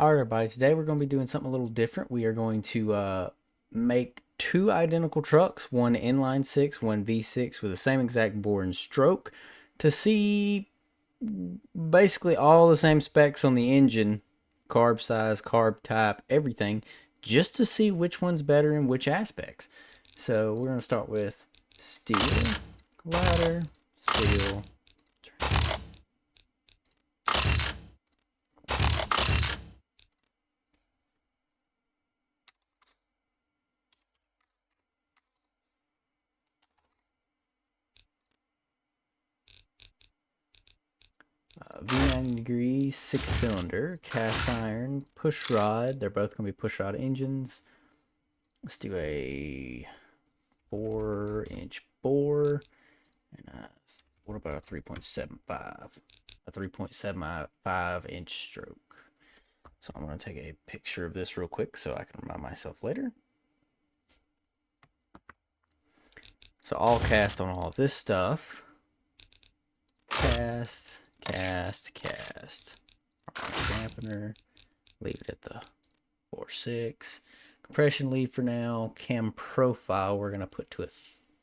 All right, everybody. Today we're going to be doing something a little different. We are going to make two identical trucks, one inline six, one V6, with the same exact bore and stroke, to see basically all the same specs on the engine, carb size, carb type, everything, just to see which one's better in which aspects. So we're going to start with steel, ladder, steel. V90 degree, 6-cylinder, cast iron, push rod. They're both going to be push rod engines. Let's do a 4-inch bore. And what about a 3.75? A 3.75-inch stroke. So I'm going to take a picture of this real quick so I can remind myself later. So I'll cast on all of this stuff. Cast, cast, cast. Dampener. Leave it at the 4.6. Compression lead for now. Cam profile we're going to put to a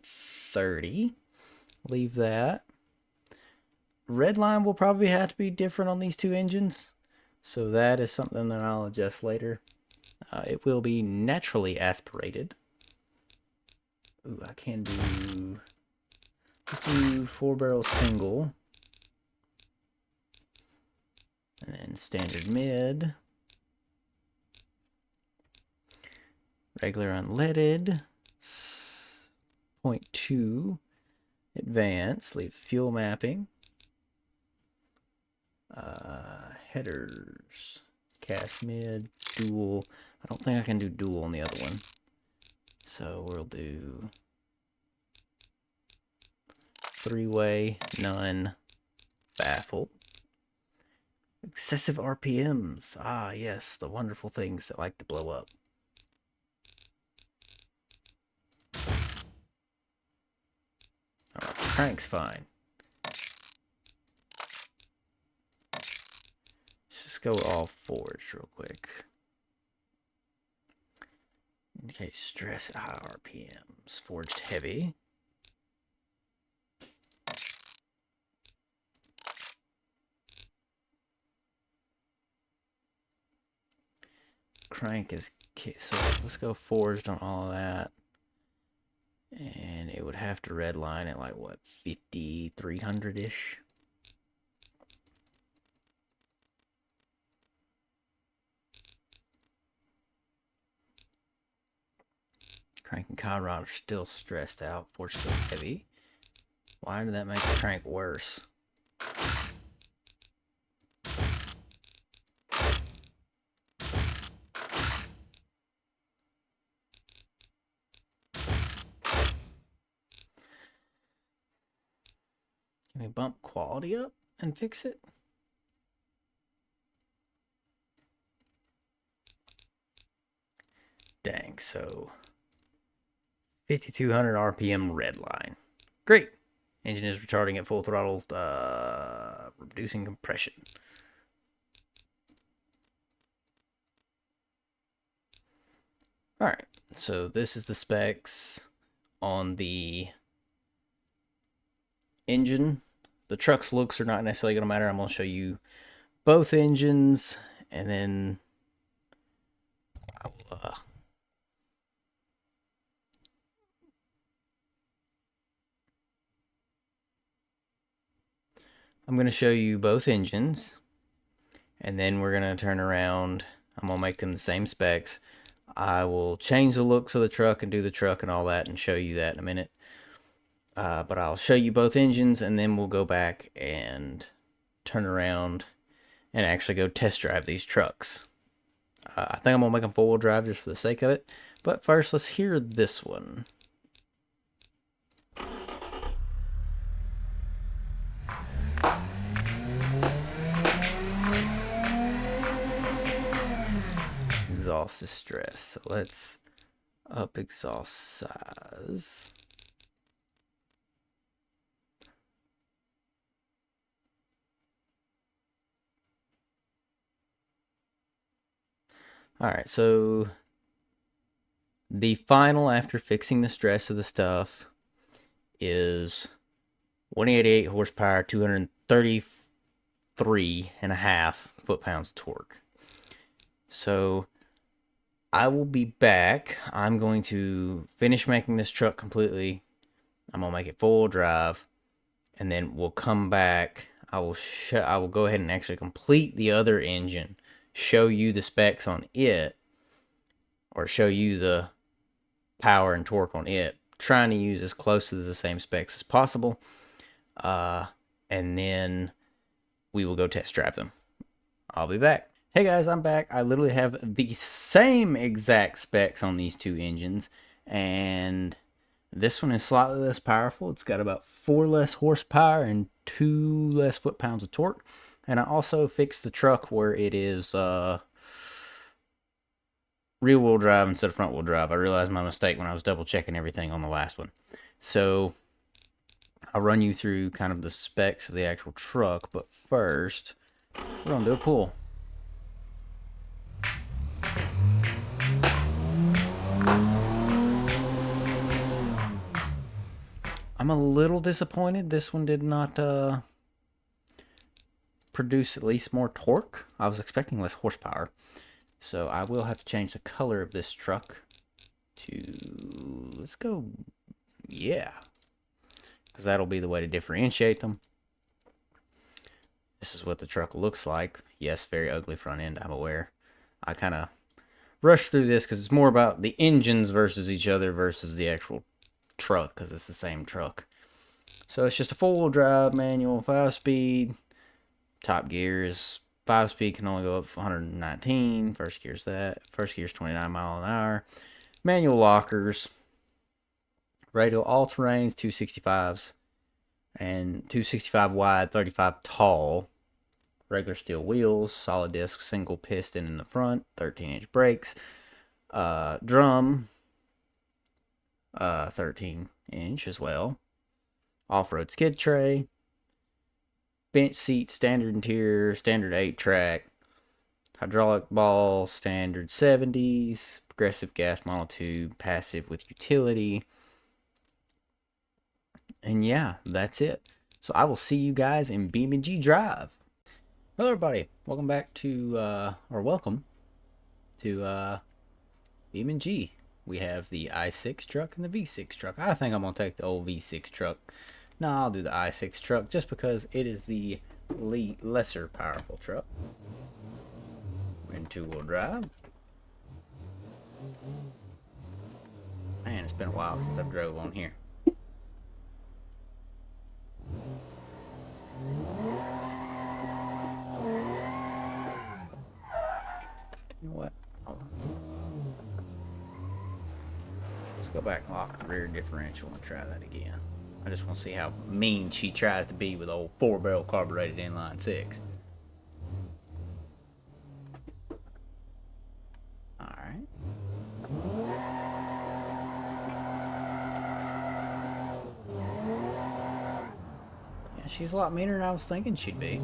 30. Leave that. Red line will probably have to be different on these two engines. So that is something that I'll adjust later. It will be naturally aspirated. Ooh, I can do... Let's do 4-barrel single. And then standard mid. Regular unleaded. 0.2. Advanced. Leave the fuel mapping. Headers. Cast mid. Dual. I don't think I can do dual on the other one. So we'll do 3-way, none, baffled. Excessive RPMs. Ah, yes, the wonderful things that like to blow up. Alright, crank's fine. Let's just go all forwards real quick. Okay, stress at high RPMs. Forged heavy. Crank is... So let's go forged on all of that. And it would have to redline at like, what, 5,300-ish? Crank and cowl rod are still stressed out. Forged still heavy. Why did that make the crank worse? Can we bump quality up and fix it? Dang, so 5,200 RPM red line. Great. Engine is retarding at full throttle, reducing compression. Alright, so this is the specs on the engine. The truck's looks are not necessarily going to matter. I'm going to show you both engines, and then I will I'm going to show you both engines, and then we're going to turn around. I'm going to make them the same specs. I will change the looks of the truck and do the truck and all that and show you that in a minute. But I'll show you both engines, and then we'll go back and turn around and actually go test drive these trucks. I think I'm going to make them 4-wheel drive just for the sake of it. But first, let's hear this one. Exhaust is stress. So let's up exhaust size. All right, so the final after fixing the stress of the stuff is 188 horsepower, 233.5 foot-pounds of torque. So I will be back. I'm going to finish making this truck completely. I'm gonna make it full drive, and then we'll come back. I will go ahead and actually complete the other engine, show you the specs on it, or show you the power and torque on it, trying to use as close to the same specs as possible. And then we will go test drive them. I'll be back. Hey guys, I'm back. I literally have the same exact specs on these two engines, and this one is slightly less powerful. It's got about 4 less horsepower and 2 less foot-pounds of torque. And I also fixed the truck where it is rear-wheel drive instead of front-wheel drive. I realized my mistake when I was double-checking everything on the last one. So I'll run you through kind of the specs of the actual truck, but first, we're going to do a pull. I'm a little disappointed this one did not produce at least more torque. I was expecting less horsepower. So I will have to change the color of this truck to, let's go, yeah. Because that'll be the way to differentiate them. This is what the truck looks like. Yes, very ugly front end, I'm aware. I kind of rushed through this because it's more about the engines versus each other versus the actual truck, because it's the same truck. So it's just a 4-wheel drive manual, 5-speed. Top gear is 5-speed, can only go up 119. First gear's that. First gear's 29 mile an hour. Manual lockers. Radial all-terrains, 265s. And 265 wide, 35 tall. Regular steel wheels, solid disc, single piston in the front, 13-inch brakes. Drum, 13-inch as well. Off-road skid tray. Bench seat, standard interior, standard 8-track. Hydraulic ball, standard 70s. Progressive gas monotube, passive with utility. And yeah, that's it. So I will see you guys in Beamng Drive. Hello everybody, welcome back to, welcome to Beamng. We have the i6 truck and the V6 truck. I think I'm going to take the old V6 truck. No, I'll do the i6 truck just because it is the lesser powerful truck. We're in 2-wheel drive. Man, it's been a while since I've drove on here. You know what? Let's go back and lock the rear differential and try that again. I just want to see how mean she tries to be with old 4-barrel carbureted inline 6. Alright. Yeah, she's a lot meaner than I was thinking she'd be.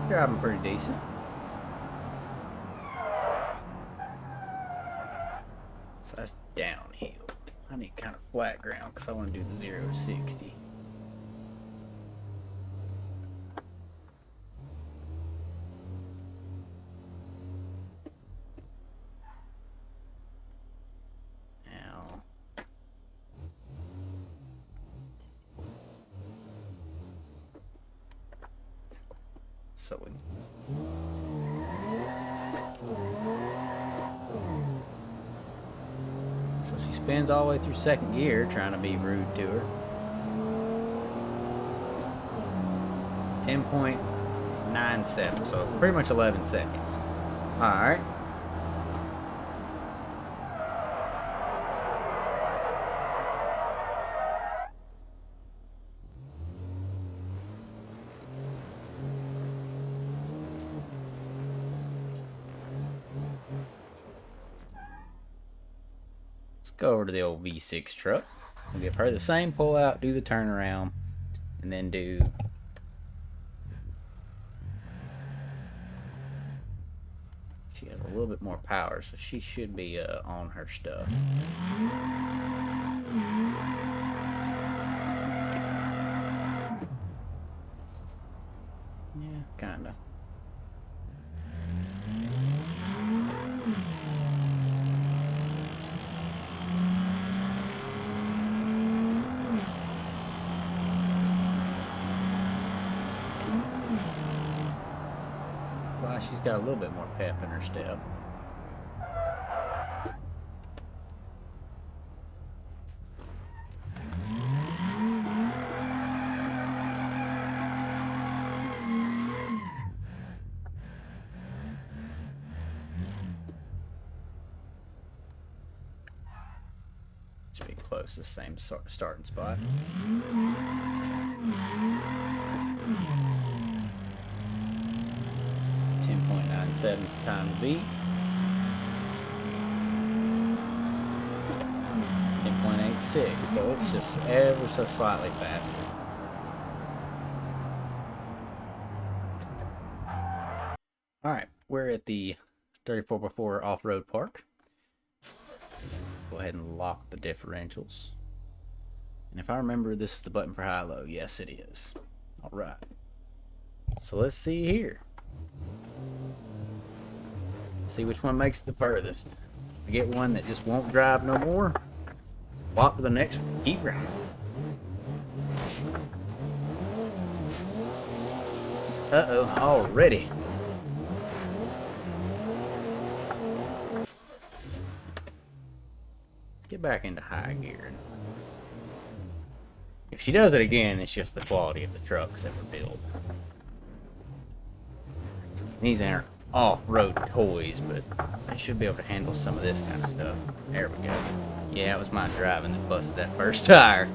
Driving pretty decent. So that's downhill. I need kind of flat ground because I want to do the 0 to 60. Now, so we she spins all the way through second gear trying to be rude to her. 10.97, so pretty much 11 seconds. Alright. Let's go over to the old V6 truck. We'll give her the same pull out, do the turnaround, and then do... She has a little bit more power, so she should be on her stuff. Yeah, kinda. Well, she's got a little bit more pep in her step. Should be close to the same starting spot. 10.97 is the time to beat. 10.86, so it's just ever so slightly faster. Alright, we're at the 34x4 off-road park. Go ahead and lock the differentials. And if I remember, this is the button for high-low. Yes, it is. Alright. So let's see here. See which one makes it the furthest. I get one that just won't drive no more. Walk to the next one. Keep driving. Uh-oh, already. Let's get back into high gear. If she does it again, it's just the quality of the trucks that were built. These aren't off-road toys, but they should be able to handle some of this kind of stuff. There we go. Yeah, it was my driving that busted that first tire.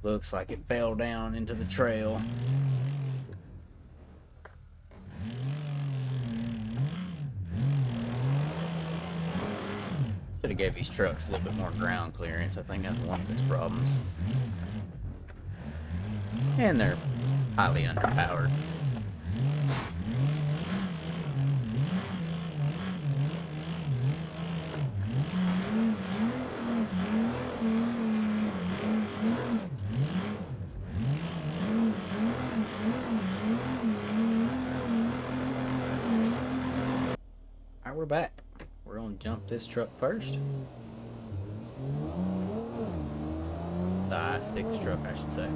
Looks like it fell down into the trail. Should have gave these trucks a little bit more ground clearance. I think that's one of its problems. And they're highly underpowered. We're back. We're gonna jump this truck first. The I-6 truck, I should say.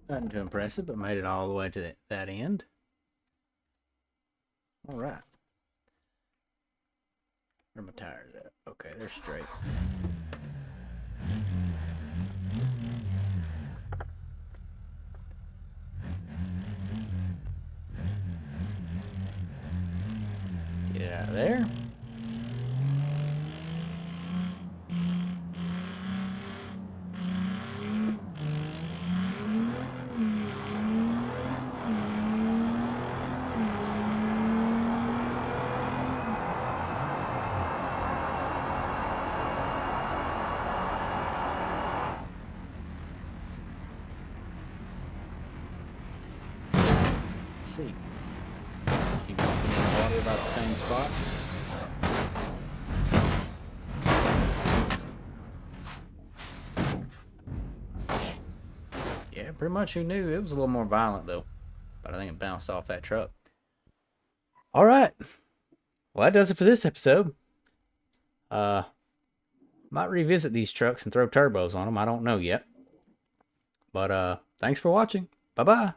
Nothing too impressive, but made it all the way to that end. All right. Where are my tires at? Okay, they're straight. Get out of there. See. Keep dumping in the water about the same spot. Yeah, pretty much who knew. It was a little more violent though. But I think it bounced off that truck. All right. Well, that does it for this episode. Might revisit these trucks and throw turbos on them. I don't know yet. But thanks for watching. Bye-bye.